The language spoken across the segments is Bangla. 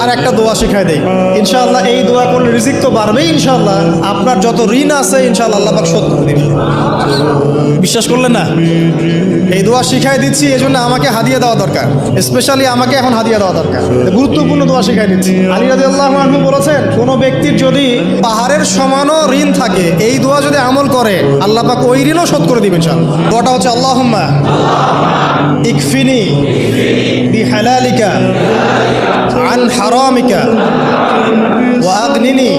আর একটা দোয়া শিখাই দেই ইনশাআল্লাহ। এই দোয়া করলে রিজিক তো বাড়বেই ইনশাআল্লাহ। আপনার যত ঋণ আছে ইনশাআল্লাহ আল্লাহ পাক শোধ করে দিবেন। বিশ্বাস করলেন না? এই দোয়া শিখাই দিচ্ছি, এই জন্য আমাকে হাদিয়া দেওয়া দরকার। স্পেশালি আমাকে এখন হাদিয়া দেওয়া দরকার। গুরুত্বপূর্ণ দোয়া শিখাই দিচ্ছি। আলী রাদিয়াল্লাহু আনহু বলেছেন, কোনো ব্যক্তির যদি পাহাড়ের সমানও ঋণ থাকে, এই দোয়া যদি আমল করে আল্লাহ পাক ওই ঋণও শোধ করে দিবেন ইনশাআল্লাহ। দোয়াটা হচ্ছে আল্লাহুম্মা ইকফিনি বিহালালিকা আন হারামিকা ওয়া আগনিনি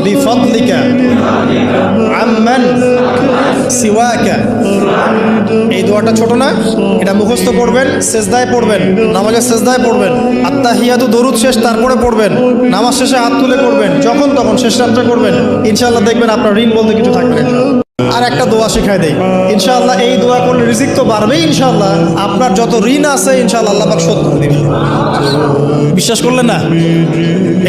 বিফদলিকা আম্মান সিওয়াকা। এই দোয়াটা ছোট না, এটা মুখস্থ করবেন, সেজদায় পড়বেন, নামাজের সেজদায় পড়বেন, আত্তাহিয়াতু দরুদ শেষ তারপরে পড়বেন, নামাজ শেষে হাত তুলে করবেন, যখন তখন শেষ রাত্রে করবেন, ইনশাআল্লাহ দেখবেন আপনার ঋণ বলতে কিছু থাকবে না। আর একটা দোয়া শিখাই দেই ইনশাআল্লাহ। এই দোয়া করলে রিজিক তো বাড়বেই ইনশাআল্লাহ। আপনার যত ঋণ আছে ইনশাআল্লাহ আল্লাহ পাক শোধ করে দিবেন। বিশ্বাস করলেন না?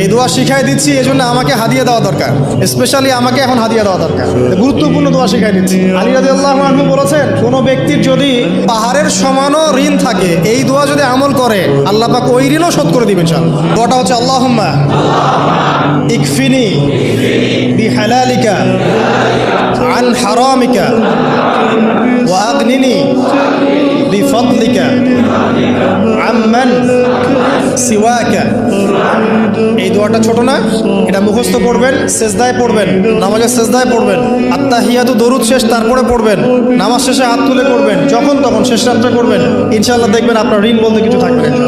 এই দোয়া শিখাই দিচ্ছি, এই জন্য আমাকে হাদিয়া দেওয়া দরকার। স্পেশালি আমাকে এখন হাদিয়া দেওয়া দরকার। গুরুত্বপূর্ণ দোয়া শিখাই দিচ্ছি। আলী রাদিয়াল্লাহু আনহু বলেছেন, কোনো ব্যক্তির যদি পাহাড়ের সমানও ঋণ থাকে, এই দোয়া যদি আমল করে আল্লাহ পাক ওই ঋণও শোধ করে দিবেন ইনশাআল্লাহ। দোয়াটা হচ্ছে আল্লাহুম্মা ইকফিনি বিহালালিকা আন হারামিকা ওয়া আগনিনি বিফদলিকা আম্মান সিওয়াকা। এই দোয়াটা ছোট না, এটা মুখস্থ করবেন, সেজদায় পড়বেন, নামাজের সেজদায় পড়বেন, আত্তাহিয়াতু দরুদ শেষ তারপরে পড়বেন, নামাজ শেষে হাত তুলে করবেন, যখন তখন শেষ রাত্রে করবেন, ইনশাআল্লাহ দেখবেন আপনার ঋণ বলতে কিছু থাকবে না।